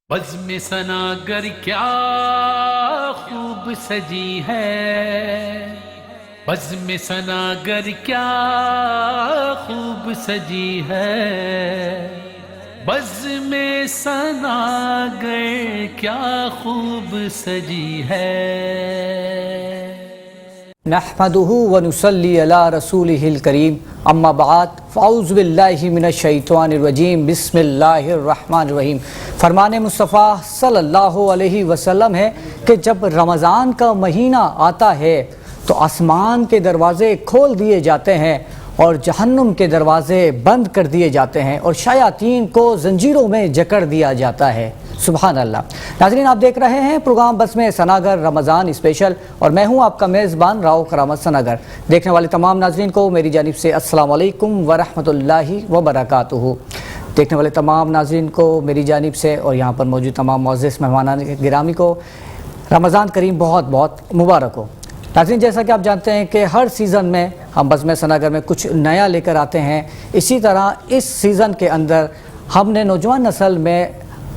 بزم ثناگر کیا خوب سجی ہے، بزم ثناگر کیا خوب سجی ہے، بزم ثناگر کیا خوب سجی ہے۔ نحمده ونصلي على رسوله الكريم اما بعد فاعوذ باللہ من الشیطان الرجیم بسم اللہ الرحمن الرحیم۔ فرمان مصطفیٰ صلی اللہ علیہ وسلم ہے کہ جب رمضان کا مہینہ آتا ہے تو آسمان کے دروازے کھول دیے جاتے ہیں اور جہنم کے دروازے بند کر دیے جاتے ہیں اور شیاطین کو زنجیروں میں جکڑ دیا جاتا ہے۔ سبحان اللہ۔ ناظرین، آپ دیکھ رہے ہیں پروگرام بزم ثناگر رمضان اسپیشل اور میں ہوں آپ کا میزبان راؤ کرامت ثناگر۔ دیکھنے والے تمام ناظرین کو میری جانب سے السلام علیکم ورحمۃ اللہ وبرکاتہ۔ دیکھنے والے تمام ناظرین کو میری جانب سے اور یہاں پر موجود تمام معزز مہمانان گرامی کو رمضان کریم بہت بہت مبارک ہو۔ ناظرین، جیسا کہ آپ جانتے ہیں کہ ہر سیزن میں ہم بزم ثناگر میں کچھ نیا لے کر آتے ہیں، اسی طرح اس سیزن کے اندر ہم نے نوجوان نسل میں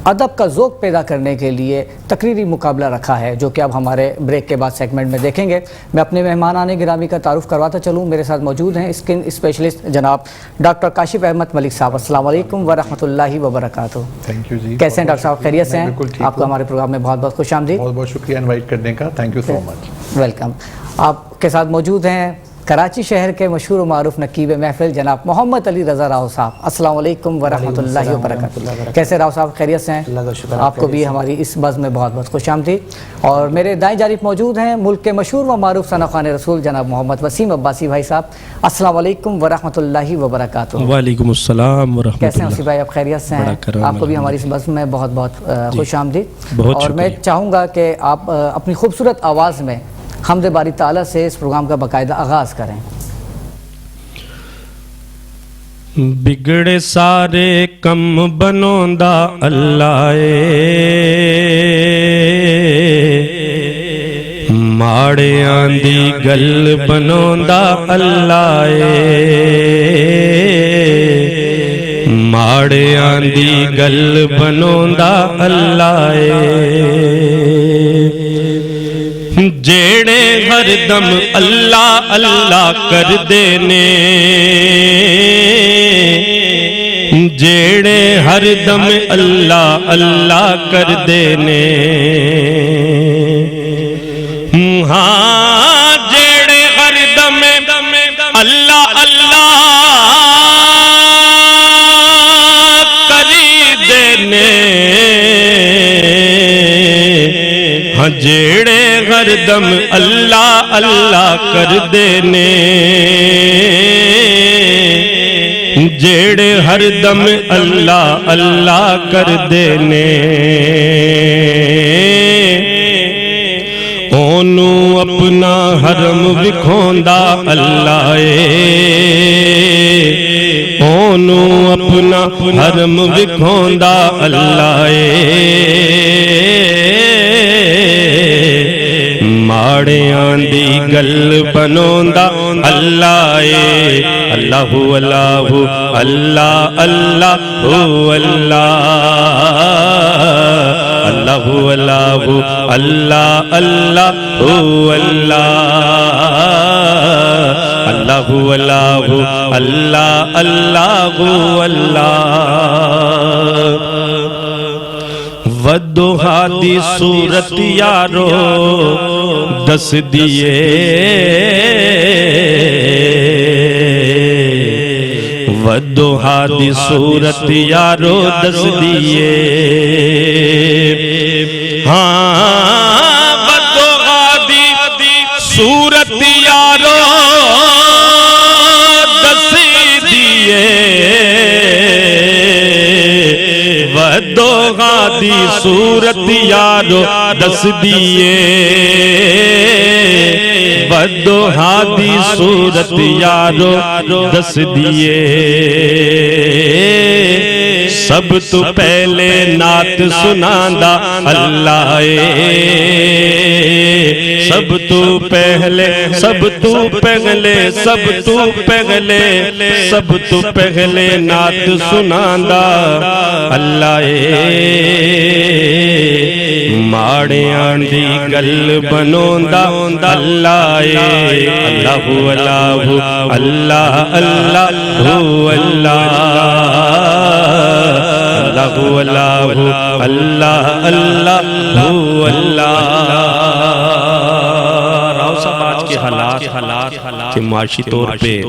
ادب کا ذوق پیدا کرنے کے لیے تقریری مقابلہ رکھا ہے، جو کہ اب ہمارے بریک کے بعد سیگمنٹ میں دیکھیں گے۔ میں اپنے مہمانان گرامی کا تعارف کرواتا چلوں۔ میرے ساتھ موجود ہیں اسکن اسپیشلسٹ جناب ڈاکٹر کاشف احمد ملک صاحب۔ السلام علیکم ورحمۃ اللہ وبرکاتہ۔ تھینک یو جی۔ کیسے ہیں ڈاکٹر صاحب؟ خیریت سے ہیں؟ آپ کو ہمارے پروگرام میں بہت بہت خوش آمدید۔ بہت بہت شکریہ انوائٹ کرنے کا، thank you so much. Welcome. آپ کے ساتھ موجود ہیں کراچی شہر کے مشہور و معروف نقیب محفل جناب محمد علی رضا راؤ صاحب۔ السلام علیکم ورحمۃ اللہ وبرکاتہ۔ کیسے راؤ صاحب؟ خیریت سے ہیں؟ اللہ کا شکر۔ آپ کو بھی ہماری اس بزم میں بہت بہت خوش آمدید۔ اور میرے دائیں جانب موجود ہیں ملک کے مشہور و معروف ثنا خوان رسول جناب محمد وسیم عباسی بھائی صاحب۔ السلام علیکم ورحمۃ اللہ وبرکاتہ۔ وعلیکم السلام ورحمۃ اللہ۔ کیسے ہیں وسیم بھائی؟ آپ خیریت سے ہیں؟ آپ کو بھی ہماری اس بزم میں بہت بہت خوش آمدید۔ اور میں چاہوں گا کہ آپ اپنی خوبصورت آواز میں حمد باری تعالیٰ سے اس پروگرام کا باقاعدہ آغاز کریں۔ بگڑے سارے کم بنوندا اللہ ماڑیاں دی گل بنوندا اللہ ماڑیاں دی گل بنوندا اللہ جیڑے ہر دم اللہ اللہ کر دینے جیڑے ہر دم اللہ اللہ کر دینے ہاں جیڑے ہر دم اللہ اللہ کری دینے ہاں جیڑے ہر دم اللہ اللہ کر دینے جیڑے ہر دم اللہ اللہ کر دینے اونوں اپنا حرم وکھوندا اللہ اونوں اپنا حرم وکھوندا اللہ ماڑیاں دی گل بنوندا اللہ اللہ اللہ اللہ اللہ اللہ اللہ اللہ اللہ اللہ اللہ اللہ اللہ اللہ ودوہا دی صورت یارو دس دیئے ودوہا دی صورت یارو دس دیئے ہاں ودوہا دی صورت یارو دس دیئے ودوہا دی صورت یارو دس دیئے ودوہا دی صورت یارو دس دیئے سب تو پہلے نعت سناندا اللہ سب تو پہلے سب تو پہلے سب تو پہلے سب تو پہلے نعت سناندا اللہ ماڑیاں دی گل بنوندا اللہ اللہ اللہ اللہ اللہ اللہ اللہ اللہ اللہ حالات کہ معاشی طور پہ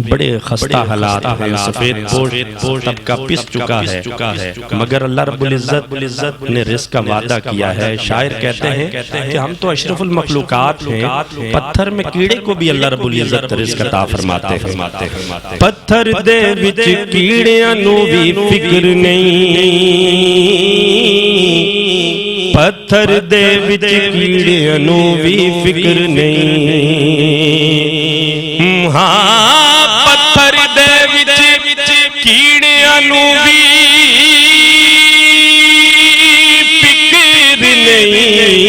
بڑے خستہ حالات ہیں، سفید پوش طبقہ پس چکا ہے، مگر اللہ رب العزت نے رزق کا وعدہ کیا ہے۔ شاعر کہتے ہیں کہ ہم تو اشرف المخلوقات ہیں، پتھر میں کیڑے کو بھی اللہ رب العزت رزق عطا فرماتے ہیں۔ پتھر دے وچ کیڑیاں نو بھی فکر نہیں، پتھر دے وچ کیڑیاں نو بھی فکر نہیں، ہاں پتھر دے وچ کیڑیاں نو بھی فکر نہیں،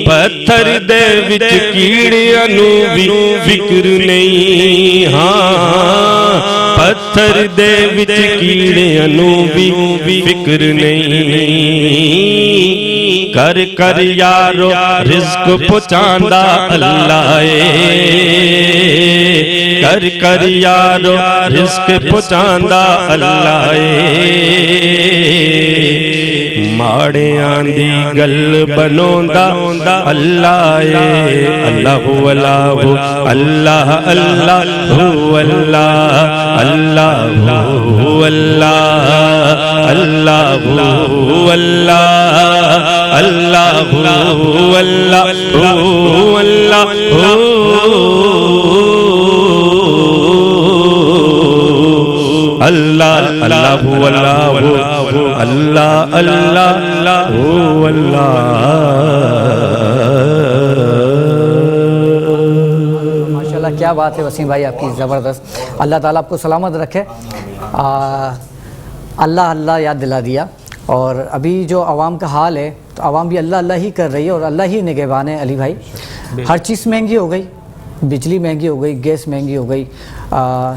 پتھر دے وچ کیڑیاں نو بھی فکر نہیں، ہاں پتھر دے وچ کیڑیاں نو بھی فکر نہیں، کر کر یارو رزق پہنچاندا اللہ کر کر یارو رزق پہنچاندا اللہ ماڑیاں دی گل بنوندا اللہ اللہ اللہ اللہ اللہ اللہ اللہ ماشاءاللہ کیا بات ہے وسیم بھائی آپ کی زبردست، اللہ تعالیٰ آپ کو سلامت رکھے۔ اللہ اللہ یاد دلا دیا، اور ابھی جو عوام کا حال ہے تو عوام بھی اللہ اللہ ہی کر رہی ہے اور اللہ ہی نگہبان ہے علی بھائی۔ ہر چیز مہنگی ہو گئی، بجلی مہنگی ہو گئی، گیس مہنگی ہو گئی،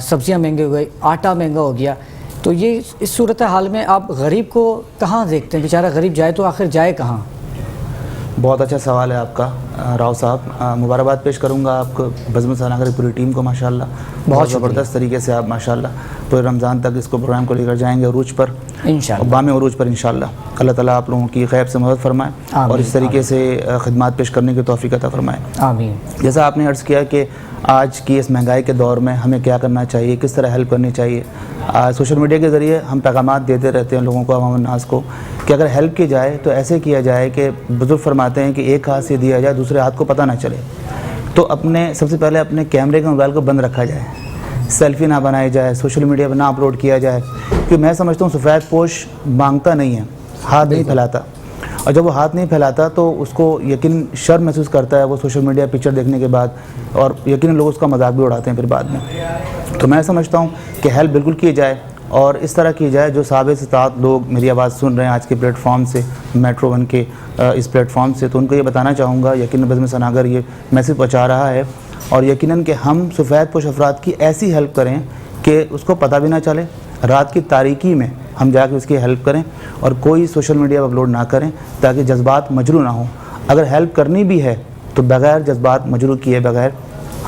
سبزیاں مہنگی ہو گئی، آٹا مہنگا ہو گیا، تو یہ اس صورتحال میں آپ غریب کو کہاں دیکھتے ہیں؟ بیچارہ غریب جائے تو آخر جائے کہاں؟ بہت اچھا سوال ہے آپ کا راؤ صاحب، مبارکباد پیش کروں گا آپ کو، بزم سناگر کی پوری ٹیم کو ماشاءاللہ، بہت زبردست طریقے سے آپ ماشاءاللہ پورے رمضان تک اس کو پروگرام کو لے کر جائیں گے عروج پر انشاءاللہ، بام عروج پر انشاءاللہ۔ اللہ تعالیٰ آپ لوگوں کی غیب سے مدد فرمائے اور اس طریقے سے خدمات پیش کرنے کی توفیق عطا فرمائے، آمین۔ جیسا آپ نے عرض کیا کہ آج کی اس مہنگائی کے دور میں ہمیں کیا کرنا چاہیے، کس طرح ہیلپ کرنی چاہیے۔ سوشل میڈیا کے ذریعے ہم پیغامات دیتے رہتے ہیں لوگوں کو، عوام الناس کو، کہ اگر ہیلپ کی جائے تو ایسے کیا جائے کہ بزرگ فرماتے ہیں کہ ایک ہاتھ سے دیا جائے دوسرے ہاتھ کو پتہ نہ چلے۔ تو سب سے پہلے اپنے کیمرے کے موبائل کو بند رکھا جائے، سیلفی نہ بنائی جائے، سوشل میڈیا پر نہ اپلوڈ کیا جائے، کیونکہ میں سمجھتا ہوں سفید پوش مانگتا نہیں ہے، ہاتھ نہیں پھیلاتا، اور جب وہ ہاتھ نہیں پھیلاتا تو اس کو یقین شرم محسوس کرتا ہے وہ سوشل میڈیا پکچر دیکھنے کے بعد، اور یقیناً لوگ اس کا مذاق بھی اڑاتے ہیں پھر بعد میں۔ تو میں سمجھتا ہوں کہ ہیلپ بالکل کی جائے، اور اس طرح کی جائے جو صاحب استطاعت لوگ میری آواز سن رہے ہیں آج کے پلیٹ فارم سے، میٹرو ون کے اس پلیٹ فارم سے، تو ان کو یہ بتانا چاہوں گا، یقیناً بزم سناگر یہ میسیج پہنچا رہا ہے، اور یقیناً کہ ہم سفید پوش افراد کی ایسی ہیلپ کریں کہ اس کو پتہ بھی نہ چلے، رات کی تاریکی میں ہم جا کے اس کی ہیلپ کریں، اور کوئی سوشل میڈیا پر اپلوڈ نہ کریں تاکہ جذبات مجروح نہ ہوں۔ اگر ہیلپ کرنی بھی ہے تو بغیر جذبات مجروح کیے بغیر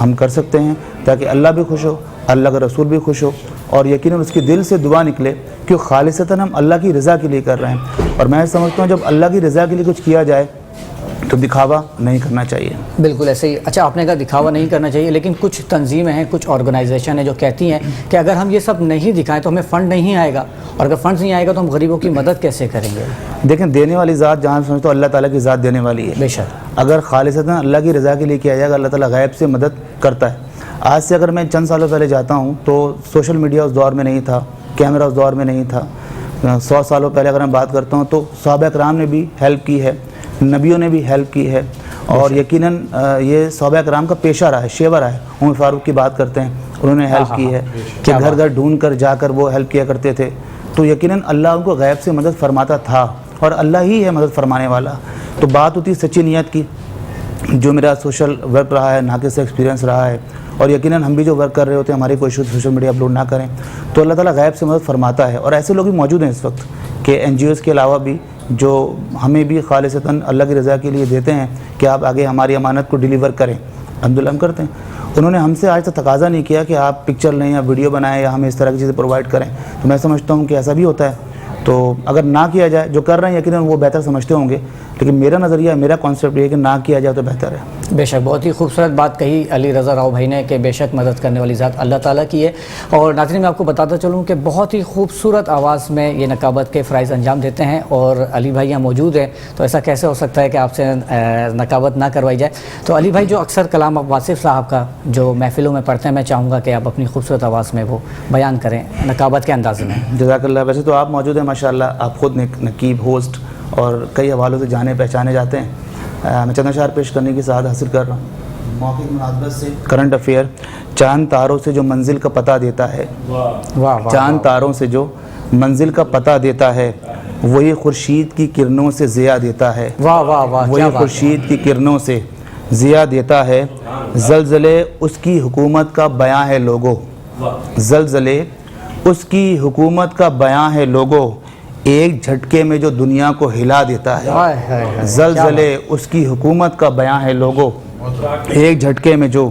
ہم کر سکتے ہیں، تاکہ اللہ بھی خوش ہو، اللہ کا رسول بھی خوش ہو، اور یقیناً اس کی دل سے دعا نکلے کہ خالصتاً ہم اللہ کی رضا کے لیے کر رہے ہیں۔ اور میں سمجھتا ہوں جب اللہ کی رضا کے لیے کچھ کیا جائے تو دکھاوا نہیں کرنا چاہیے۔ بالکل ایسے ہی۔ اچھا آپ نے کہا دکھاوا نہیں کرنا چاہیے، لیکن کچھ تنظیمیں ہیں، کچھ آرگنائزیشن ہیں جو کہتی ہیں کہ اگر ہم یہ سب نہیں دکھائیں تو ہمیں فنڈ نہیں آئے گا، اور اگر فنڈ نہیں آئے گا تو ہم غریبوں کی مدد کیسے کریں گے؟ دیکھیں دینے والی ذات جہاں سمجھتا ہوں اللہ تعالیٰ کی ذات دینے والی ہے، بے شک۔ اگر خالصتاً اللہ کی رضا کے لیے کیا جائے گا اللہ تعالیٰ غیب سے مدد کرتا ہے۔ آج سے اگر میں چند سالوں پہلے جاتا ہوں تو سوشل میڈیا اس دور میں نہیں تھا، کیمرہ اس دور میں نہیں تھا۔ 100 سالوں پہلے اگر میں بات کرتا ہوں تو صحابہ کرام نے بھی ہیلپ کی ہے، نبیوں نے بھی ہیلپ کی ہے، اور یقیناً یہ صحابہ کرام کا پیشہ رہا ہے، شیوا رہا ہے۔ عمر فاروق کی بات کرتے ہیں، انہوں نے ہیلپ کی ہے کہ گھر گھر ڈھونڈ کر جا کر وہ ہیلپ کیا کرتے تھے، تو یقیناً اللہ ان کو غیب سے مدد فرماتا تھا، اور اللہ ہی ہے مدد فرمانے والا. تو بات ہوتی ہے سچی نیت کی. جو میرا سوشل ورک رہا ہے ناقص سے ایکسپیرینس رہا ہے, اور یقیناً ہم بھی جو ورک کر رہے ہوتے ہیں ہماری کوئی سوشل میڈیا اپلوڈ نہ کریں, تو اللہ تعالیٰ غیب سے مدد فرماتا ہے. اور ایسے لوگ بھی موجود ہیں اس وقت کہ NGOs کے علاوہ بھی جو ہمیں بھی خالصتاً اللہ کی رضا کے لیے دیتے ہیں کہ آپ آگے ہماری امانت کو ڈیلیور کریں. الحمدللہ ہم کرتے ہیں. انہوں نے ہم سے آج تک تقاضا نہیں کیا کہ آپ پکچر لیں یا ویڈیو بنائیں یا ہمیں اس طرح کی چیزیں پرووائڈ کریں. تو میں سمجھتا ہوں کہ ایسا بھی ہوتا ہے. تو اگر نہ کیا جائے, جو کر رہے ہیں یقیناً وہ بہتر سمجھتے ہوں گے, لیکن میرا نظریہ, میرا کانسیپٹ یہ ہے کہ نہ کیا جائے تو بہتر ہے. بے شک بہت ہی خوبصورت بات کہی علی رضا راؤ بھائی نے کہ بے شک مدد کرنے والی ذات اللہ تعالیٰ کی ہے. اور ناظرین میں آپ کو بتاتا چلوں کہ بہت ہی خوبصورت آواز میں یہ نقابت کے فرائض انجام دیتے ہیں, اور علی بھائی یہاں موجود ہیں, تو ایسا کیسے ہو سکتا ہے کہ آپ سے نقابت نہ کروائی جائے. تو علی بھائی جو اکثر کلام واصف صاحب کا جو محفلوں میں پڑھتے ہیں, میں چاہوں گا کہ آپ اپنی خوبصورت آواز میں وہ بیان کریں نقابت کے انداز میں. جزاک اللہ. ویسے تو آپ موجود ہیں ماشاءاللہ, آپ خود نقیب, ہوسٹ اور کئی حوالوں سے جانے پہچانے جاتے ہیں. میں چند اشعار پیش کرنے کی سعادت حاصل کر رہا ہوں. موقع کی مناسبت سے کرنٹ افیئر. چاند تاروں سے جو منزل کا پتہ دیتا ہے, چاند تاروں سے جو منزل کا پتہ دیتا ہے, وہی خورشید کی کرنوں سے ضیاء دیتا ہے. وہی خورشید کی کرنوں سے ضیاء دیتا ہے. زلزلے اس کی حکومت کا بیاں ہے لوگو, زلزلے اس کی حکومت کا بیاں ہے لوگو, ایک جھٹکے میں جو دنیا کو ہلا دیتا ہے. زلزلے اس کی حکومت کا بیاں ہے لوگو, ایک جھٹکے میں جو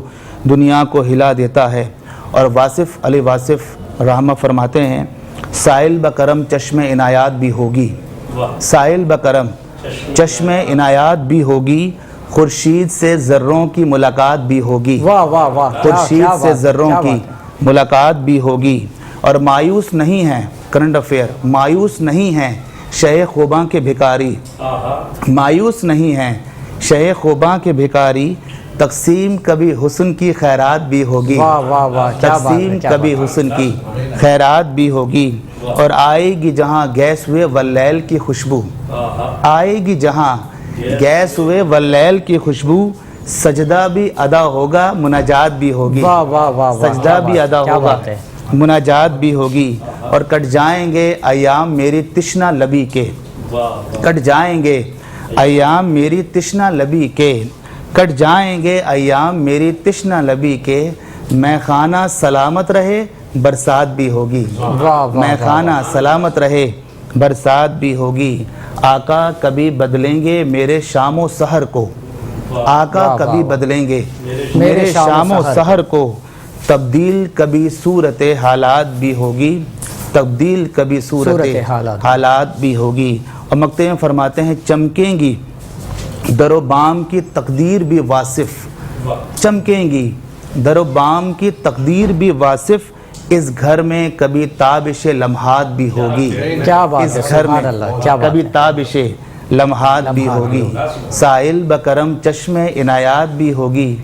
دنیا کو ہلا دیتا ہے. اور واصف علی واصف رحمہ فرماتے ہیں, سائل بکرم چشم عنایات بھی ہوگی, سائل بکرم چشم عنایات بھی ہوگی, خورشید سے ذروں کی ملاقات بھی ہوگی, خورشید سے ذروں کی ملاقات بھی ہوگی. اور مایوس نہیں ہیں, کرنٹ افیئر, مایوس نہیں ہیں شہ خوباں کے بھکاری, مایوس نہیں ہیں شہ خوباں کے بھکاری, تقسیم کبھی حسن کی خیرات بھی ہوگی, تقسیم کبھی حسن کی خیرات بھی ہوگی. اور آئے گی جہاں گیس ہوئے واللیل کی خوشبو, آئے گی جہاں گیس ہوئے واللیل کی خوشبو, سجدہ بھی ادا ہوگا مناجات بھی ہوگی, سجدہ بھی ادا ہوگا مناجات بھی ہوگی. اور کٹ جائیں گے ایام میری تشنہ لبی کے, کٹ جائیں گے ایام میری تشنہ لبی کے, کٹ جائیں گے ایام میری تشنہ لبی کے, میں خانہ سلامت رہے برسات بھی ہوگی, میں خانہ سلامت رہے برسات بھی ہوگی. آقا کبھی بدلیں گے میرے شام و سحر کو, آقا کبھی بدلیں گے میرے شام و سحر کو, تبدیل کبھی صورت حالات بھی ہوگی, تبدیل کبھی صورت حالات بھی ہوگی. اور مقطع میں فرماتے ہیں, چمکیں گی در و بام کی تقدیر بھی واصف, چمکیں گی در و بام کی تقدیر بھی واصف, اس گھر میں کبھی تابش لمحات بھی ہوگی, اس گھر میں کبھی تابش لمحات بھی ہوگی. سائل بکرم چشم عنایات بھی ہوگی,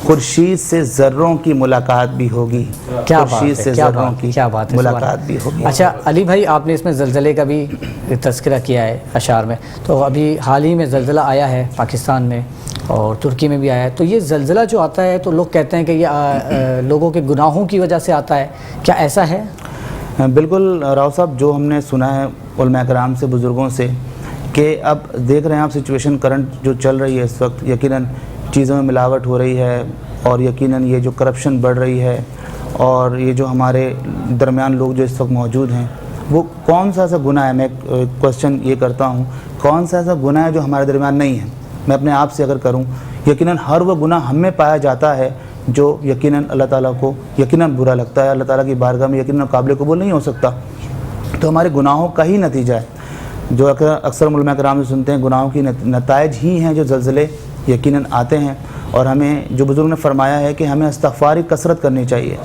خورشید سے ذروں کی ملاقات بھی ہوگی, خورشید سے ذروں کی ملاقات بھی ہوگی. اچھا علی بھائی, آپ نے اس میں زلزلے کا بھی تذکرہ کیا ہے اشعار میں, تو ابھی حال ہی میں زلزلہ آیا ہے پاکستان میں اور ترکی میں بھی آیا ہے. تو یہ زلزلہ جو آتا ہے تو لوگ کہتے ہیں کہ یہ لوگوں کے گناہوں کی وجہ سے آتا ہے, کیا ایسا ہے؟ بالکل راؤ صاحب, جو ہم نے سنا ہے علماء کرام سے, بزرگوں سے, کہ اب دیکھ رہے ہیں آپ سچویشن کرنٹ جو چل رہی ہے اس وقت, یقیناً چیزوں میں ملاوٹ ہو رہی ہے, اور یقیناً یہ جو کرپشن بڑھ رہی ہے, اور یہ جو ہمارے درمیان لوگ جو اس وقت موجود ہیں, وہ کون سا ایسا گناہ ہے, میں کوشچن یہ کرتا ہوں, کون سا ایسا گناہ ہے جو ہمارے درمیان نہیں ہے؟ میں اپنے آپ سے اگر کروں, یقیناً ہر وہ گناہ ہم میں پایا جاتا ہے جو یقیناً اللہ تعالیٰ کو یقیناً برا لگتا ہے, اللہ تعالیٰ کی بارگاہ میں یقیناً قابل قبول نہیں ہو سکتا. تو ہمارے گناہوں کا ہی نتیجہ ہے, جو اکثر علماء کرام سے سنتے ہیں, گناہوں کی نتائج ہی ہیں جو زلزلے یقیناً آتے ہیں. اور ہمیں جو بزرگ نے فرمایا ہے کہ ہمیں استغفار کی کثرت کرنی چاہیے,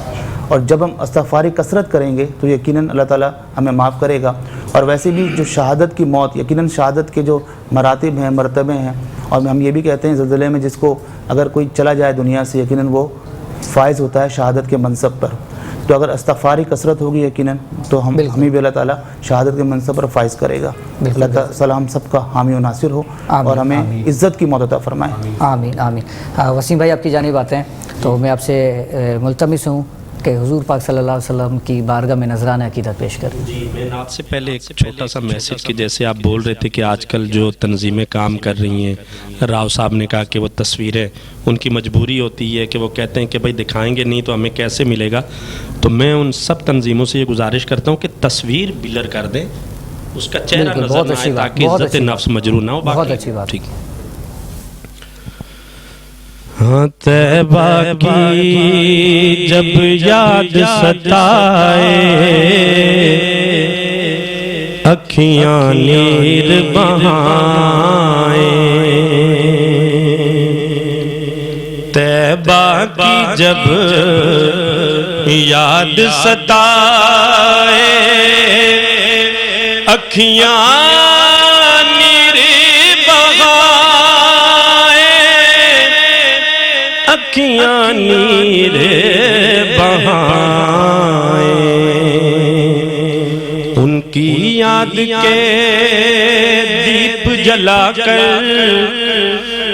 اور جب ہم استغفار کی کثرت کریں گے تو یقیناً اللہ تعالیٰ ہمیں معاف کرے گا. اور ویسے بھی جو شہادت کی موت, یقیناً شہادت کے جو مراتب ہیں, مرتبے ہیں, اور ہم یہ بھی کہتے ہیں زلزلے میں جس کو اگر کوئی چلا جائے دنیا سے, یقیناً وہ فائز ہوتا ہے شہادت کے منصب پر. تو اگر استغفار کی کثرت ہوگی یقیناً تو ہمیں بھی اللہ تعالیٰ شہادت کے منصب پر فائز کرے گا. اللہ تعالیٰ ہم سب کا حامی و ناصر ہو, اور ہمیں عزت کی موت عطا فرمائے. آمین آمین. وسیم بھائی, آپ کی جانب آتے ہیں, تو میں آپ سے ملتمس ہوں کہ حضور پاک صلی اللہ علیہ وسلم کی بارگاہ میں نذرانہ عقیدت پیش کریں. جی میں نعت سے پہلے ایک چھوٹا سا میسج کہ جیسے آپ بول رہے تھے کہ آج کل جو تنظیمیں کام کر رہی ہیں، راؤ صاحب نے کہا کہ وہ تصویریں ان کی مجبوری ہوتی ہے کہ وہ کہتے ہیں کہ بھائی دکھائیں گے نہیں تو ہمیں کیسے ملے گا. تو میں ان سب تنظیموں سے یہ گزارش کرتا ہوں کہ تصویر بلر کر دیں، اس کا چہرہ نظر نہ آئے تاکہ عزت نفس مجروح نہ ہو. بہت اچھی بات. ٹھیک. ہاں طیبہ کی جب یاد ستائے اکھیاں نیر بہائیں، طیبہ کی جب یاد ستائے اکھیاں اکھیاں نیر بہائیں، ان کی یاد کے دیپ جلا کر،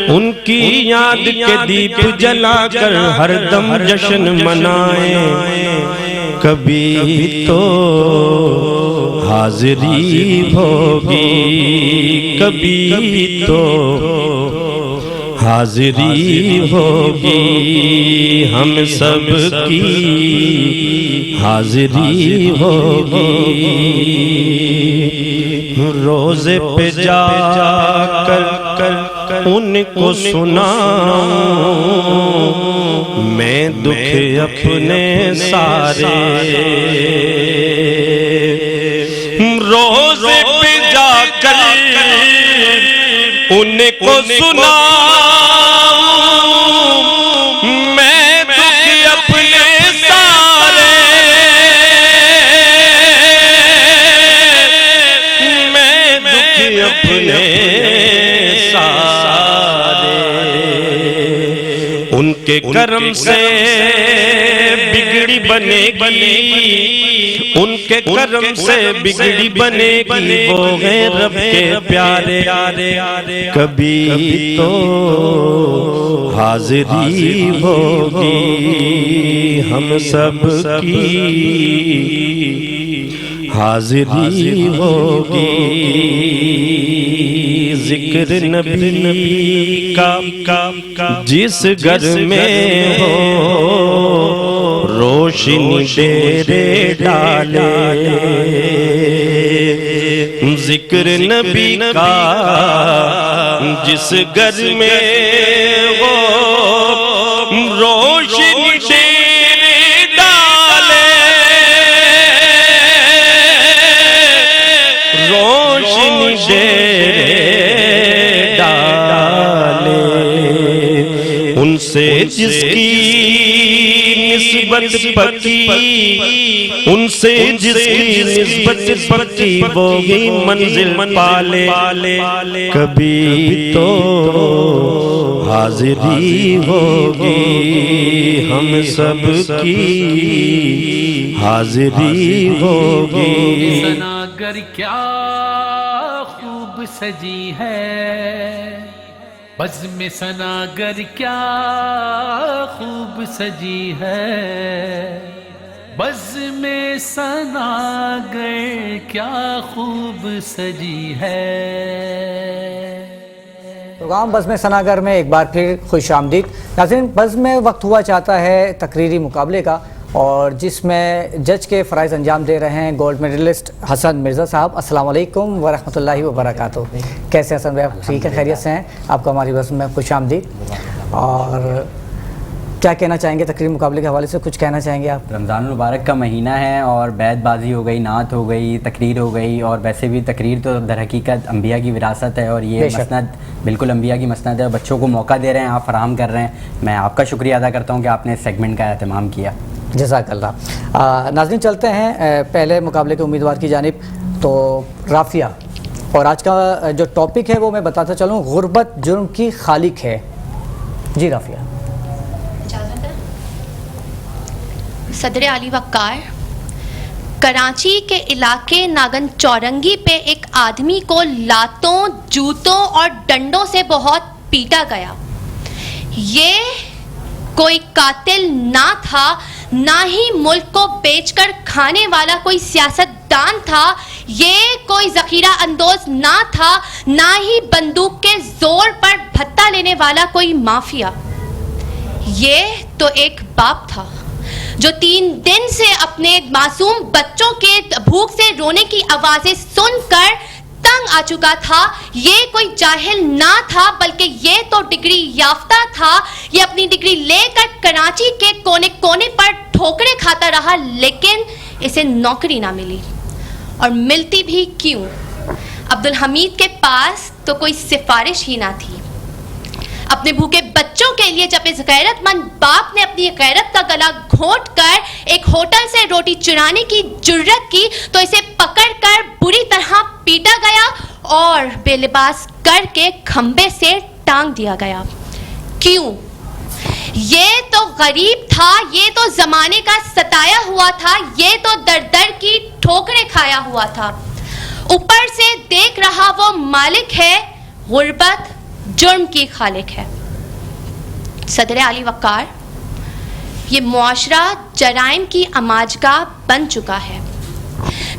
ان کی یاد کے دیپ جلا کر ہر دم جشن منائیں. کبھی تو حاضری ہوگی، کبھی تو حاضری ہوگی، ہم سب کی حاضری ہوگی. روزے پہ جا کر ان کو سناؤں میں دکھ اپنے سارے. روزے پہ جا کر ان کو سناؤں میں دکھ اپنے سارے، میں دکھ اپنے سارے. ان کے کرم سے بگڑی بنے گی، ان کے کرم سے بگڑی بنے گی، وہ ہیں رب کے پیارے. کبھی تو حاضری ہوگی، ہم سب کی حاضری ہوگی. ذکر نبی کا جس گھر میں ہو روشنی ڈیرے ڈالے، ذکر نبی کا جس گھر میں ہو روشنی ڈیرے ڈالے، روشنی ڈیرے ڈالے. ان سے جس کی نسبت پکی، ان سے جس کی نسبت پکی، وہی منزل پالے. کبھی تو حاضری ہوگی، ہم سب کی حاضری ہوگی. سناگر کیا خوب سجی ہے، بزم سناگر کیا خوب سجی ہے، بزم سناگر کیا خوب سجی ہے. پروگرام بزم سناگر میں ایک بار پھر خوش آمدید. ناظرین، بزم وقت ہوا چاہتا ہے تقریری مقابلے کا، اور جس میں جج کے فرائض انجام دے رہے ہیں گولڈ میڈلسٹ حسن مرزا صاحب. السلام علیکم ورحمۃ اللہ وبرکاتہ. کیسے ہیں حسن بھائی؟ ٹھیک ہے، خیریت سے ہیں؟ آپ کو ہماری بزم میں خوش آمدید. اور کیا کہنا چاہیں گے تقریری مقابلے کے حوالے سے؟ کچھ کہنا چاہیں گے آپ؟ رمضان المبارک کا مہینہ ہے اور بیت بازی ہو گئی، نعت ہو گئی، تقریر ہو گئی، اور ویسے بھی تقریر تو در حقیقت انبیاء کی وراثت ہے، اور یہ مسند بالکل انبیاء کی مسند ہے. بچوں کو موقع دے رہے ہیں، آپ فراہم کر رہے ہیں. میں آپ کا شکریہ ادا کرتا ہوں کہ آپ نے اس سیگمنٹ کا اہتمام کیا. جزاک اللہ. ناظرین، چلتے ہیں پہلے مقابلے کے امیدوار کی جانب. تو رافیہ، اور آج کا جو ٹاپک ہے وہ میں بتاتا چلوں، غربت جرم کی خالق ہے. جی رافیہ. صدر علی وقار، کراچی کے علاقے ناگن چورنگی پہ ایک آدمی کو لاتوں، جوتوں اور ڈنڈوں سے بہت پیٹا گیا. یہ کوئی قاتل نہ تھا نہ ہی ملک کو بیچ کر کھانے والا کوئی سیاستدان تھا، یہ کوئی ذخیرہ اندوز نہ تھا، نہ ہی بندوق کے زور پر بھتہ لینے والا کوئی مافیا. یہ تو ایک باپ تھا جو 3 دن سے اپنے معصوم بچوں کے بھوک سے رونے کی آوازیں سن کر تنگ آ چکا تھا. یہ کوئی جاہل نہ تھا بلکہ یہ تو ڈگری یافتہ تھا. یہ اپنی ڈگری لے کر کراچی کے کونے کونے پر ٹھوکریں کھاتا رہا، لیکن اسے نوکری نہ ملی. اور ملتی بھی کیوں؟ عبدالحمید کے پاس تو کوئی سفارش ہی نہ تھی. اپنے بھوکے بچوں کے لیے جب اس غیرت مند باپ نے اپنی غیرت کا گلا گھونٹ کر ایک ہوٹل سے روٹی چرانے کی جرت کی تو اسے پکڑ کر بری طرح پیٹا گیا اور بے لباس کر کے کھمبے سے ٹانگ دیا گیا. کیوں؟ یہ تو غریب تھا، یہ تو زمانے کا ستایا ہوا تھا، یہ تو در در کی ٹھوکریں کھایا ہوا تھا. اوپر سے دیکھ رہا وہ مالک ہے، غربت جرم کی خالق ہے. صدر علی وقار، یہ معاشرہ جرائم کی اماجگاہ بن چکا ہے.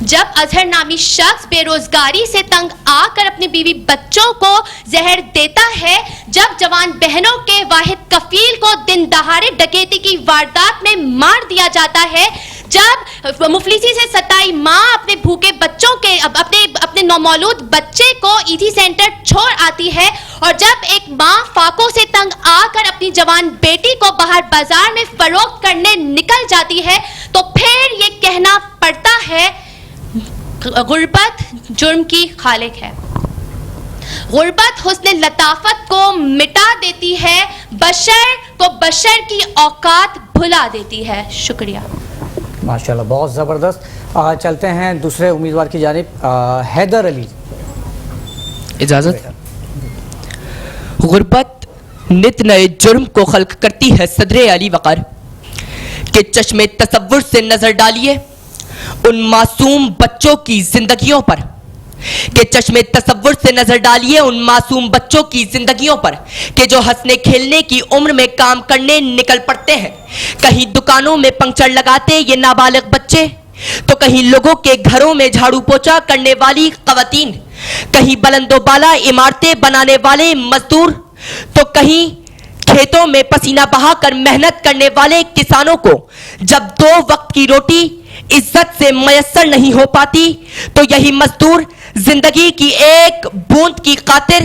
جب اظہر نامی شخص بے روزگاری سے تنگ آ کر اپنے بیوی بچوں کو زہر دیتا ہے، جب جوان بہنوں کے واحد کفیل کو دن دہاڑے ڈکیتی کی واردات میں مار دیا جاتا ہے، جب مفلسی سے ستائی ماں اپنے بھوکے بچوں کے اپنے نومولود بچے کو ایٹی سینٹر چھوڑ آتی ہے، اور جب ایک ماں فاقوں سے تنگ آ کر اپنی جوان بیٹی کو باہر بازار میں فروخت کرنے نکل جاتی ہے، تو پھر یہ کہنا پڑتا ہے غربت جرم کی خالق ہے. غربت حسن لطافت کو مٹا دیتی ہے، بشر کو بشر کی اوقات بھلا دیتی ہے. شکریہ. ماشاءاللہ، بہت زبردست. چلتے ہیں دوسرے امیدوار کی جانب. حیدر علی، اجازت. غربت نت نئے جرم کو خلق کرتی ہے صدر علی وقار کہ چشم تصور سے نظر ڈالیے ان معصوم بچوں کی زندگیوں پر، کہ چشم تصور سے نظر ڈالیے ان معصوم بچوں کی زندگیوں پر کہ جو ہنسنے کھیلنے کی عمر میں کام کرنے نکل پڑتے ہیں. کہیں دکانوں میں پنکچر لگاتے یہ نابالغ بچے، تو کہیں لوگوں کے گھروں میں جھاڑو پوچھا کرنے والی خواتین، کہیں بلند و بالا عمارتیں بنانے والے مزدور، تو کہیں کھیتوں میں پسینہ بہا کر محنت کرنے والے کسانوں کو جب 2 وقت کی روٹی عزت سے میسر نہیں ہو پاتی تو یہی مزدور زندگی کی ایک بوند کی خاطر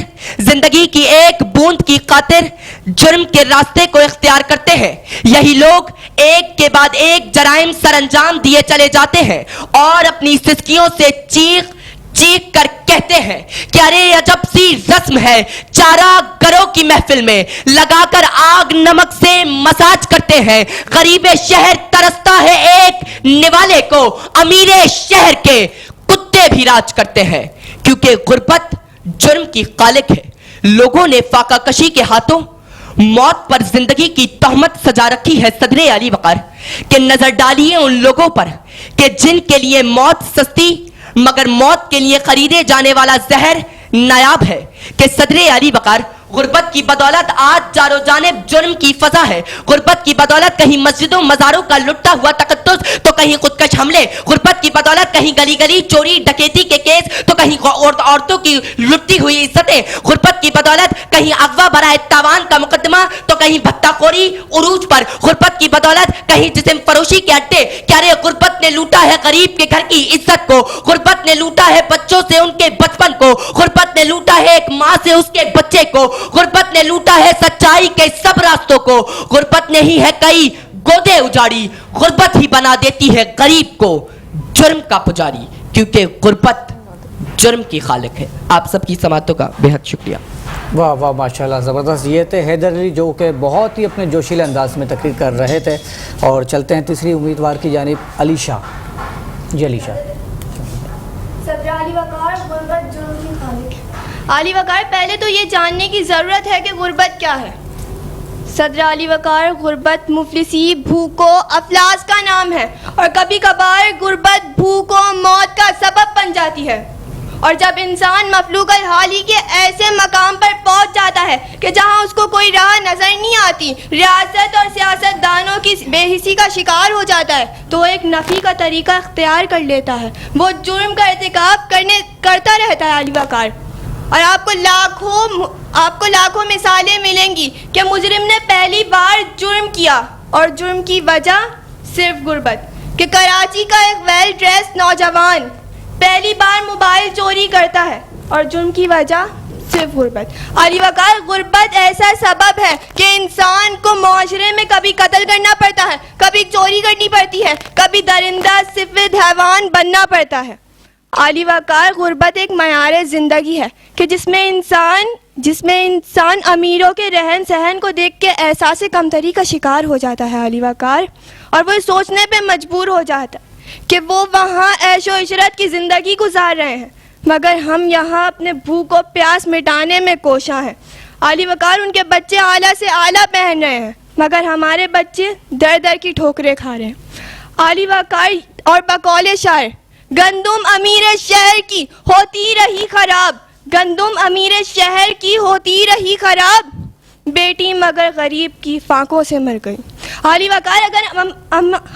جرم کے راستے کو اختیار کرتے ہیں. یہی لوگ ایک کے بعد ایک جرائم سر انجام دیے چلے جاتے ہیں اور اپنی سسکیوں سے چیخ کر کہتے ہیں کہ ارے عجب سی رسم ہے، چارہ گروں کی محفل میں لگا کر آگ نمک سے مساج کرتے ہیں. غریب شہر ترستا ہے ایک نوالے کو، امیر شہر کے کتے بھی راج کرتے ہیں. کیونکہ غربت جرم کی خالق ہے. لوگوں نے فاقہ کشی کے ہاتھوں موت پر زندگی کی تہمت سجا رکھی ہے صدر علی وقار کہ نظر ڈالیے ان لوگوں پر کہ جن کے لیے موت سستی مگر موت کے لیے خریدے جانے والا زہر نایاب ہے. کہ صدر علی وقار غربت کی بدولت آج چاروں جانب جرم کی فضا ہے. غربت کی بدولت کہیں مسجدوں مزاروں کا لٹا ہوا تقدس تو کہیں خودکش حملے. غربت کی بدولت کہیں گلی گلی چوری ڈکیتی کے کیس تو کہیں عورتوں کی لٹتی ہوئی عزتیں. غربت کی بدولت کہیں اغوا برائے تاوان کا مقدمہ تو کہیں بھتہ خوری عروج پر. غربت کی بدولت کہیں جسم فروشی کے اڈے. کیا رے غربت نے لوٹا ہے غریب کے گھر کی عزت کو. غربت نے لوٹا ہے بچوں سے ان کے بچپن کو. غربت نے لوٹا ہے ایک ماں سے اس کے بچے کو. غربت نے لوٹا ہے سچائی کے سب راستوں کو. غربت نے ہی ہے کئی گودے اجاڑی. غربت ہی بنا دیتی ہے غریب کو جرم کا پجاری. کیونکہ غربت جرم کی خالق ہے. آپ سب کی سماعتوں کا بے حد شکریہ. واہ واہ، ماشاءاللہ، زبردست. یہ تھے حیدر علی جو کہ بہت ہی اپنے جوشیلے انداز میں تقریر کر رہے تھے. اور چلتے ہیں تیسری امیدوار کی جانب. علی شاہ. جی علی شاہ. صدر علی وقار، غربت جرم کی خالق. علی وقار، پہلے تو یہ جاننے کی ضرورت ہے کہ غربت کیا ہے. صدر علی وقار، غربت مفلسی، بھوکو، افلاس کا نام ہے اور کبھی کبھار غربت بھوک و موت کا سبب بن جاتی ہے. اور جب انسان مخلوق الحالی کے ایسے مقام پر پہنچ جاتا ہے کہ جہاں اس کو کوئی راہ نظر نہیں آتی، ریاست اور سیاست دانوں کی بے حسی کا شکار ہو جاتا ہے، تو وہ ایک نفی کا طریقہ اختیار کر لیتا ہے، وہ جرم کا ارتکاب کرتا رہتا ہے علی وقار. اور آپ کو لاکھوں مثالیں ملیں گی کہ مجرم نے پہلی بار جرم کیا اور جرم کی وجہ صرف غربت، کہ کراچی کا ایک ویل ڈریس نوجوان پہلی بار موبائل چوری کرتا ہے اور جرم کی وجہ صرف غربت. علی وقار، غربت ایسا سبب ہے کہ انسان کو معاشرے میں کبھی قتل کرنا پڑتا ہے، کبھی چوری کرنی پڑتی ہے، کبھی درندہ صفت حیوان بننا پڑتا ہے. علی وقار، غربت ایک معیار زندگی ہے کہ جس میں انسان امیروں کے رہن سہن کو دیکھ کے احساس کمتری کا شکار ہو جاتا ہے علی وقار، اور وہ سوچنے پہ مجبور ہو جاتا ہے کہ وہ وہاں عیش و عشرت کی زندگی گزار رہے ہیں، مگر ہم یہاں اپنے بھوک و پیاس مٹانے میں کوشاں ہیں. علی وقار، ان کے بچے اعلیٰ سے اعلیٰ پہن رہے ہیں، مگر ہمارے بچے در در کی ٹھوکریں کھا رہے ہیں. علی وقار، اور بقول شاعر، گندم امیر شہر کی ہوتی رہی خراب، گندم امیر شہر کی ہوتی رہی خراب، بیٹی مگر غریب کی فاقوں سے مر گئی. علی وقار، اگر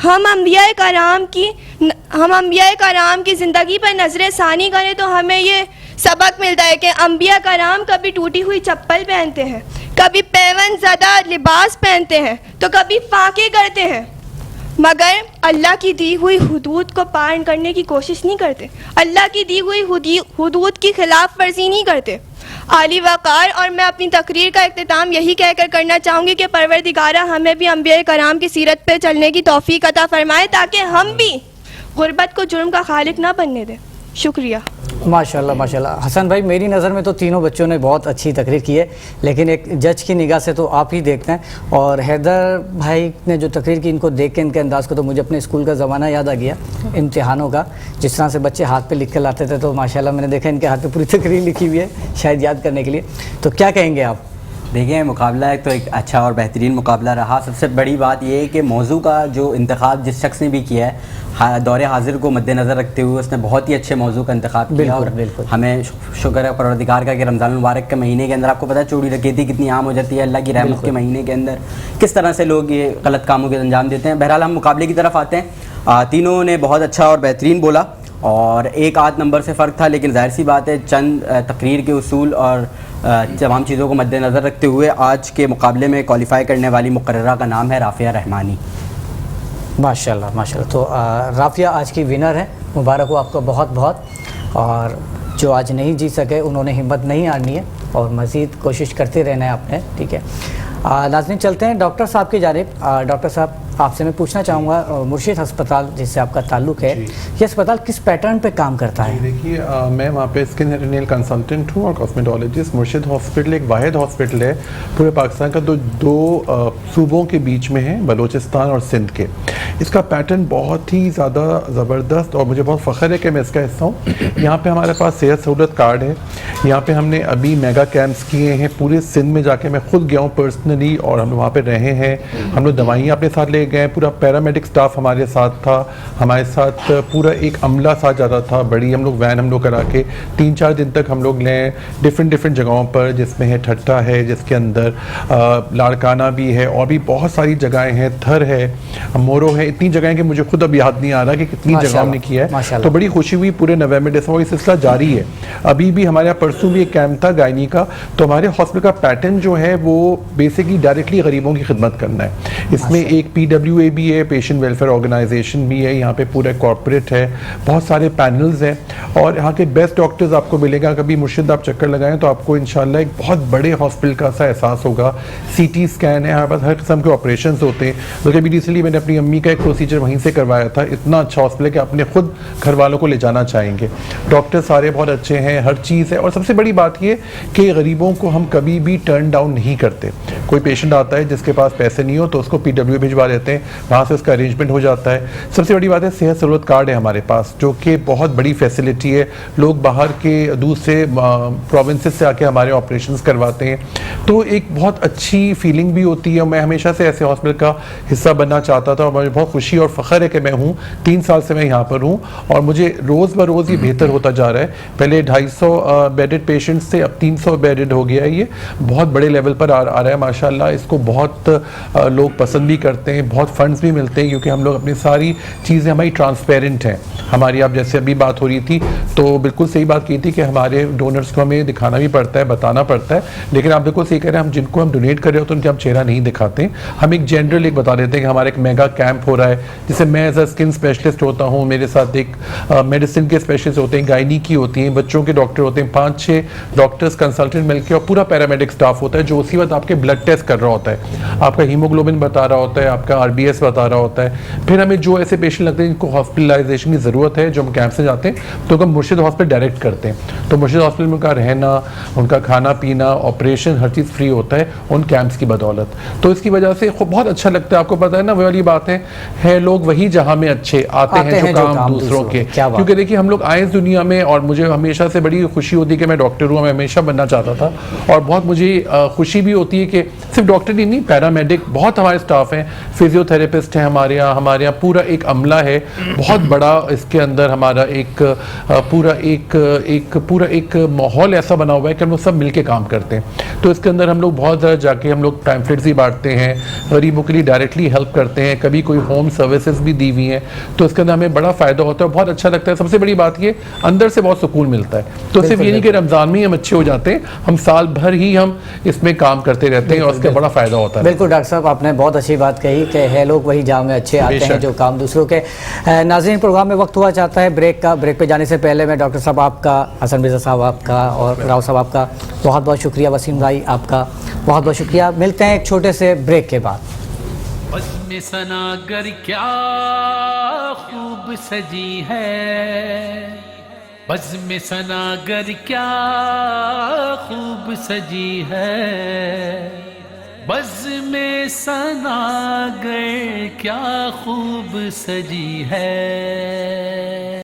ہم انبیاء کرام کی زندگی پر نظر ثانی کریں تو ہمیں یہ سبق ملتا ہے کہ انبیاء کرام کبھی ٹوٹی ہوئی چپل پہنتے ہیں، کبھی پیون زدہ لباس پہنتے ہیں، تو کبھی فاقے کرتے ہیں، مگر اللہ کی دی ہوئی حدود کو پار کرنے کی کوشش نہیں کرتے، اللہ کی دی ہوئی حدود کی خلاف ورزی نہیں کرتے. علی وقار، اور میں اپنی تقریر کا اختتام یہی کہہ کر کرنا چاہوں گی کہ پروردگارہ ہمیں بھی انبیاء کرام کی سیرت پہ چلنے کی توفیق عطا فرمائے تاکہ ہم بھی غربت کو جرم کا خالق نہ بننے دیں. شکریہ. ماشاءاللہ ماشاءاللہ. حسن بھائی، میری نظر میں تو تینوں بچوں نے بہت اچھی تقریر کی ہے، لیکن ایک جج کی نگاہ سے تو آپ ہی دیکھتے ہیں. اور حیدر بھائی نے جو تقریر کی، ان کو دیکھ کے ان کے انداز کو تو مجھے اپنے اسکول کا زمانہ یاد آ گیا، امتحانوں کا، جس طرح سے بچے ہاتھ پہ لکھ کے لاتے تھے. تو ماشاءاللہ میں نے دیکھا ان کے ہاتھ پہ پوری تقریر لکھی ہوئی ہے شاید یاد کرنے کے لیے. تو کیا کہیں گے آپ؟ دیکھیں، مقابلہ ایک تو ایک اچھا اور بہترین مقابلہ رہا. سب سے بڑی بات یہ ہے کہ موضوع کا جو انتخاب جس شخص نے بھی کیا ہے، دور حاضر کو مد نظر رکھتے ہوئے اس نے بہت ہی اچھے موضوع کا انتخاب کیا. اور ہمیں شکر ہے پروردگار کا کہ رمضان المبارک کے مہینے کے اندر آپ کو پتہ ہے چوری ڈکیتی کتنی عام ہو جاتی ہے. اللہ کی رحمت کے مہینے کے اندر کس طرح سے لوگ یہ غلط کاموں کے انجام دیتے ہیں. بہرحال ہم مقابلے کی طرف آتے ہیں. تینوں نے بہت اچھا اور بہترین بولا اور ایک آدھ نمبر سے فرق تھا، لیکن ظاہر سی بات ہے چند تقریر کے اصول اور تمام چیزوں کو مد نظر رکھتے ہوئے آج کے مقابلے میں کوالیفائی کرنے والی مقررہ کا نام ہے رافعہ رحمانی. ماشاءاللہ ماشاءاللہ. تو رافعہ آج کی ونر ہے، مبارک ہو آپ کو بہت بہت. اور جو آج نہیں جیت سکے انہوں نے ہمت نہیں ہارنی ہے اور مزید کوشش کرتے رہنا ہے آپ نے. ٹھیک ہے ناظرین، چلتے ہیں ڈاکٹر صاحب کی جانب. ڈاکٹر صاحب، آپ سے میں پوچھنا چاہوں گا، مرشد ہسپتال جس سے آپ کا تعلق ہے، یہ ہسپتال کس پیٹرن پہ کام کرتا ہے؟ دیکھیے، میں وہاں پہ اسکن اینڈ نیل کنسلٹنٹ ہوں اور کاسمیٹولوجسٹ. مرشد ہاسپٹل ایک واحد ہاسپٹل ہے پورے پاکستان کا، دو صوبوں کے بیچ میں ہے، بلوچستان اور سندھ کے. اس کا پیٹرن بہت ہی زیادہ زبردست اور مجھے بہت فخر ہے کہ میں اس کا حصہ ہوں. یہاں پہ ہمارے پاس صحت سہولت کارڈ ہے. یہاں پہ ہم نے ابھی میگا کیمپس کیے ہیں پورے سندھ میں جا کے. میں خود گیا ہوں پرسنلی اور ہم وہاں پہ رہے ہیں. ہم لوگ دوائیاں اپنے ساتھ لے گئے، پورا پیرامیڈک سٹاف ہمارے ساتھ تھا، ہمارے ساتھ پورا ایک عملہ ساتھ جاتا تھا. بڑی ہم لوگ وین ہم لوگ کرا کے 3-4 دن تک ہم لوگ لیں ڈفرینٹ جگہوں پر، جس میں ہے ٹھٹا ہے، جس کے اندر لاڑکانہ بھی ہے، اور بھی بہت ساری جگہیں ہیں، تھر ہے، مورو ہے. اتنی جگہیں کہ مجھے خود اب یاد نہیں آ رہا کہ کتنی جگہ ہم نے کیا ہے. تو بڑی خوشی ہوئی. پورے نومبر دسمبر یہ سلسلہ جاری ہے. ابھی بھی ہمارے یہاں پرسوں بھی ایک کیمپ تھا گائنی کا. تو ہمارے ہاسپٹل کا پیٹرن جو ہے وہ بیسکلی ڈائریکٹلی غریبوں کی خدمت کرنا ہے. اس میں ایک PWA بھی ہے، پیشنٹ ویلفیئر آرگنائزیشن بھی ہے. یہاں پہ پورا کارپوریٹ ہے، بہت سارے پینلز ہیں اور یہاں کے بیسٹ ڈاکٹرز آپ کو ملے گا. کبھی مرشد آپ چکر لگائیں تو آپ کو انشاءاللہ ایک بہت بڑے ہاسپٹل کا سا احساس ہوگا. CT اسکین ہے، ہمارے پاس ہر قسم کے آپریشنز ہوتے ہیں. بلکہ ابھی ریسنٹلی میں نے اپنی امی کا ایک پروسیجر وہیں سے کروایا تھا. اتنا اچھا ہاسپٹل ہے کہ اپنے خود گھر والوں کو لے جانا چاہیں گے. ڈاکٹر سارے بہت اچھے ہیں، ہر چیز ہے. اور سب سے بڑی بات یہ کہ غریبوں کو ہم کبھی بھی ٹرن ڈاؤن نہیں کرتے. کوئی پیشنٹ آتا ہے جس کے پاس پیسے نہیں ہو تو اس کو PW بھجوا دیتے رہتے ہیں, وہاں سے اس کا ارینجمنٹ ہو جاتا ہے. سب سے بڑی بات ہے صحت سہولت کارڈ ہے ہمارے پاس, جو کہ بہت بڑی فیسلٹی ہے. لوگ باہر کے دوسرے پروونسز سے آ کے ہمارے آپریشنز کرواتے ہیں, تو ایک بہت اچھی فیلنگ بھی ہوتی ہے. میں ہمیشہ سے ایسے ہاسپٹل کا حصہ بننا چاہتا تھا, اور مجھے بہت خوشی اور فخر ہے کہ میں ہوں. 3 سال سے میں یہاں پر ہوں, اور مجھے روز بروز یہ بہتر ہوتا جا رہا ہے. پہلے 250 بیڈڈ پیشنٹس سے اب 300 بیڈڈ ہو گیا ہے. یہ بہت بڑے لیول پر آ رہا ہے ماشاءاللہ. اس کو بہت لوگ پسند بھی کرتے ہیں, بہت فنڈز بھی ملتے ہیں, کیونکہ ہم لوگ اپنی ساری چیزیں ہماری ٹرانسپیرنٹ ہیں. ہماری آپ جیسے ابھی بات ہو رہی تھی تو بالکل صحیح بات کی تھی کہ ہمارے ڈونرز کو ہمیں دکھانا بھی پڑتا ہے, بتانا پڑتا ہے, لیکن آپ بالکل صحیح کہہ رہے ہیں, ہم جن کو ہم ڈونیٹ کر رہے ہوتے ہیں ان کے ہم چہرہ نہیں دکھاتے. ہم ایک جنرل ایک بتا دیتے ہیں کہ ہمارا ایک میگا کیمپ ہو رہا ہے, جسے میں ایز اے اسکن اسپیشلسٹ ہوتا ہوں, میرے ساتھ ایک میڈیسن کے اسپیشلسٹ ہوتے ہیں, گائنی کی ہوتی ہیں, بچوں کے ڈاکٹر ہوتے ہیں, 5-6 ڈاکٹرز کنسلٹنٹ مل کے, اور پورا پیرامیڈک اسٹاف ہوتا ہے جو اسی وقت آپ کے بلڈ ٹیسٹ کر رہا ہوتا ہے, آپ کا ہیموگلوبن بتا رہا ہوتا ہے, آپ کا RBS بتا رہا ہوتا ہے. پھر ہمیں جو ایسے پیشنٹ لگتے ہیں جن کو ہاسپٹلائزیشن کی ضرورت ہے, جو ہم کیمپ سے جاتے ہیں تو ہم مرشد ہاسپٹل ڈائریکٹ کرتے ہیں. تو مرشد ہاسپٹل میں ان کا رہنا, ان کا کھانا پینا, آپریشن, ہر چیز فری ہوتا ہے ان کیمپس کی بدولت. تو اس کی وجہ سے بہت اچھا لگتا ہے. آپ کو پتہ ہے نا, وہ والی بات ہے لوگ وہی جہاں میں اچھے آتے ہیں جو کام دوسروں کے. کیونکہ دیکھیے ہم لوگ آئے اس دنیا میں, اور مجھے ہمیشہ سے بڑی خوشی ہوتی ہے کہ میں ڈاکٹر ہوں, میں ہمیشہ بننا چاہتا تھا, اور بہت مجھے خوشی بھی ہوتی ہے کہ صرف ڈاکٹر ہی نہیں, پیرامیڈک بہت ہمارے اسٹاف ہیں, فزیو تھراپسٹ ہیں ہمارے یہاں پورا ایک عملہ ہے بہت بڑا. اس کے اندر ہمارا ایک پورا ایک ماحول ایسا بنا ہوا ہے کہ ہم لوگ سب مل کے کام کرتے ہیں. تو اس کے اندر ہم لوگ بہت زیادہ جا کے ہم لوگ ٹائمفلیٹس بھی بانٹتے ہیں, غریبوں کے لیے ڈائریکٹلی ہیلپ کرتے ہیں, کبھی کوئی ہوم سروسز بھی دی ہوئی ہیں. تو اس کے اندر ہمیں بڑا فائدہ ہوتا ہے, بہت اچھا لگتا ہے. سب سے بڑی بات یہ اندر سے بہت سکون ملتا ہے. تو صرف یہ نہیں کہ رمضان میں ہی ہم اچھے ہو جاتے ہیں, ہم سال بھر ہی ہم اس میں کام کرتے رہتے ہیں, اور اس کا بڑا فائدہ ہوتا ہے. بالکل ڈاکٹر صاحب, آپ نے بہت اچھی بات کہی کہ ہے لوگ وہی جہاں میں اچھے آتے ہیں جو کام دوسروں کے. ناظرین, پروگرام میں وقت ہوا چاہتا ہے بریک کا. بریک پہ جانے سے پہلے میں ڈاکٹر صاحب آپ کا, حسن مرزا صاحب آپ کا, اور راؤ صاحب آپ کا بہت بہت شکریہ. وسیم بھائی آپ کا بہت بہت شکریہ. ملتے ہیں ایک چھوٹے سے بریک کے بعد. بزم ثناگر کیا خوب سجی ہے, بزم ثناگر کیا خوب سجی ہے, بزم ثناگر کیا خوب سجی ہے.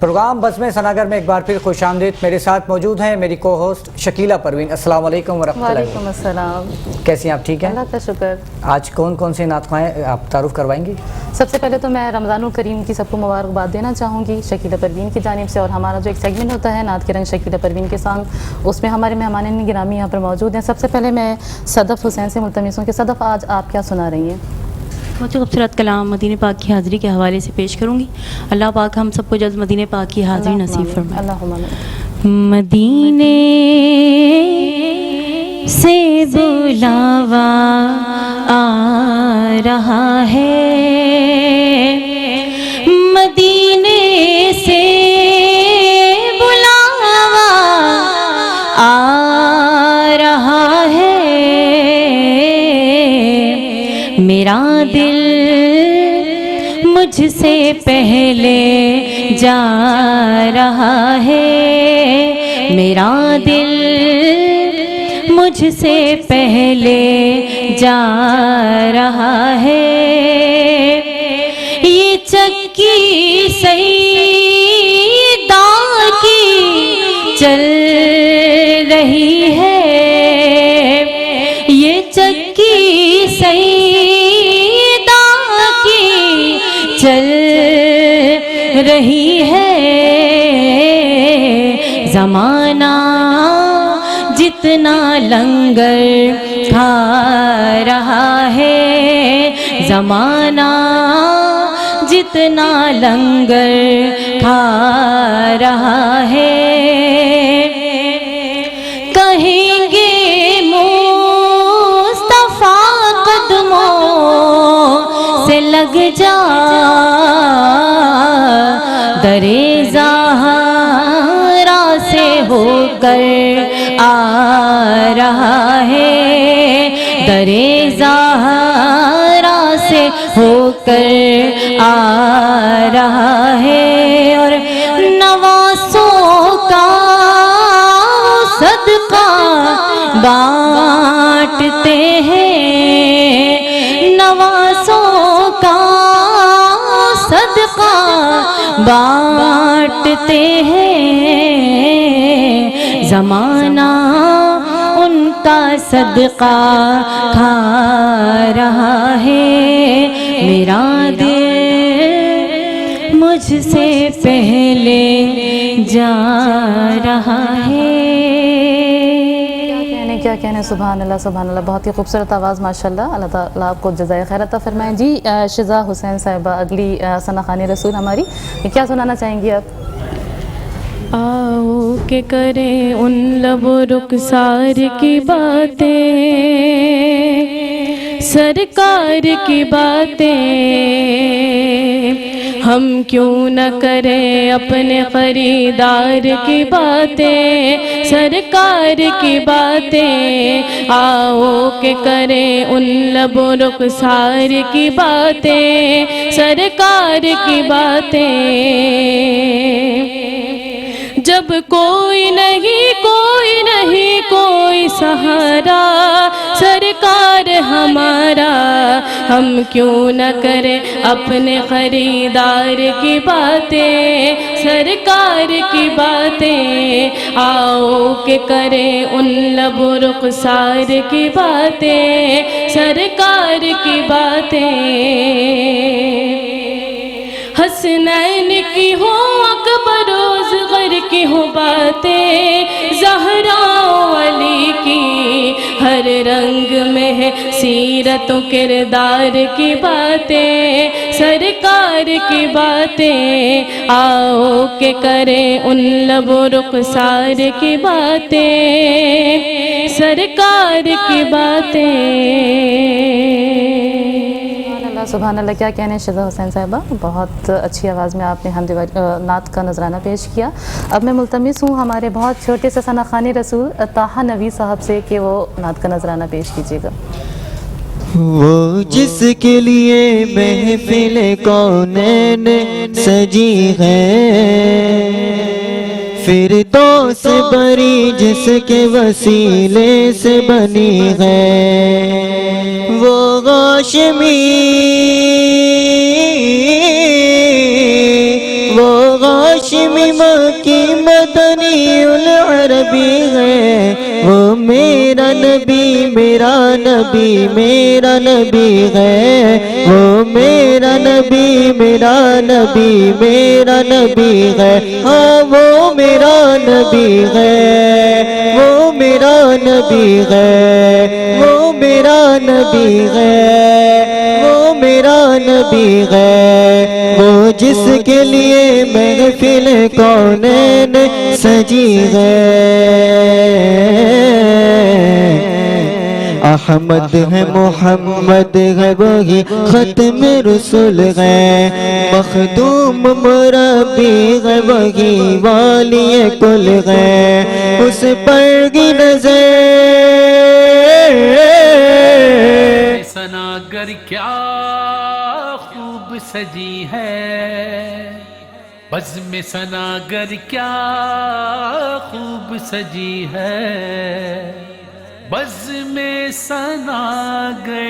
پروگرام بزم ثناگر میں ایک بار پھر خوش آمدید. میرے ساتھ موجود ہیں میری کو ہوسٹ شکیلہ پروین. السلام علیکم ورحمۃ اللہ. وعلیکم السلام. کیسی ہیں آپ؟ ٹھیک ہیں, اللہ کا شکر. آج کون کون سے نعت خواہیں آپ تعارف کروائیں گی؟ سب سے پہلے تو میں رمضان الکریم کی سب کو مبارکباد دینا چاہوں گی شکیلہ پروین کی جانب سے. اور ہمارا جو ایک سیگمنٹ ہوتا ہے نعت کے رنگ شکیلہ پروین کے سانگ, اس میں ہمارے مہمان گرامی یہاں پر موجود ہیں. سب سے پہلے میں صدف حسین سے ملتمس ہوں کہ صدف آج آپ کیا سنا رہی ہیں؟ بہت خوبصورت کلام مدینہ پاک کی حاضری کے حوالے سے پیش کروں گی. اللہ پاک ہم سب کو جلد مدینہ پاک کی حاضری نصیب فرمائے. اللہم مدینے سے بلاوا آ رہا ہے, مدینے سے بلاوا آ رہا ہے, میرا دل مجھ سے پہلے جا رہا ہے, میرا دل مجھ سے پہلے جا رہا ہے. یہ چکی سیدہ کی چل رہی ہے, یہ چکی سیدہ کی چل رہی ہے. زمانہ جتنا لنگر کھا رہا ہے, زمانہ جتنا لنگر کھا رہا ہے, کہیں گے مصطفیٰ قدموں سے لگ جا, درے زہرا سے ہو کر آ رہا ہے, درے زہرا سے ہو کر آ رہا ہے. اور نواسوں کا صدقہ بانٹتے ہیں, بانٹتے ہیں، زمانہ ان کا صدقہ کھا رہا ہے، میرا دل مجھ سے پہلے جا رہا ہے۔ کیا کہنے، سبحان اللہ سبحان اللہ، بہت ہی خوبصورت آواز ماشاءاللہ، اللہ تعالیٰ آپ کو جزائے خیر عطا فرمائیں۔ جی شزا حسین صاحبہ اگلی ثنا خوان رسول ہماری، کیا سنانا چاہیں گی آپ؟ آؤ کہ کریں ان لب و رخسار کی باتیں، سرکار کی باتیں، ہم کیوں نہ کریں اپنے خریدار کی باتیں، سرکار کی باتیں، آؤ کہ کریں ان لب و رخسار کی باتیں، سرکار کی باتیں۔ جب کوئی نہیں کوئی سہارا سرکار ہمارا، ہم کیوں نہ کریں اپنے خریدار کی باتیں، سرکار کی باتیں، آؤ کہ کریں ان لب و رخسار کی باتیں، سرکار کی باتیں۔ حسنین کی ہو اکبر و اصغر کی ہو باتیں، زہرا و علی کی ہر رنگ میں ہے سیرت و کردار کی باتیں، سرکار کی باتیں، آؤ کہ کریں ان لب و رخسار کی باتیں، سرکار کی باتیں۔ سبحان اللہ، کیا کہنے شزا حسین صاحبہ، بہت اچھی آواز میں آپ نے حمد نعت کا نذرانہ پیش کیا۔ اب میں ملتمس ہوں ہمارے بہت چھوٹے سے ثنا خوان رسول طاہا نوی صاحب سے کہ وہ نعت کا نذرانہ پیش کیجیے گا۔ وہ جس کے لیے محفل کونین سجی ہے، فردوس بری جس کے وسیلے سے بنی ہے، وہ غاشمی مکی مدنی العربی ہے، وہ میرا نبی میرا نبی میرا نبی ہے، وہ میرا نبی میرا نبی میرا نبی ہے، ہاں وہ میرا نبی ہے، وہ میرا نبی ہے، وہ میرا نبی ہے، وہ میرا نبی ہے، وہ جس کے لیے محفل کونین سجی ہے۔ احمد ہے محمد ہے وہی ختم رسول ہے، مخدوم مربی ہے وہی والی کل ہے، اس پر کی نظر سناگر کیا خوب سجی ہے، بزم سناگر کیا خوب سجی ہے، بزم سناگر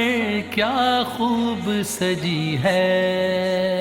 کیا خوب سجی ہے۔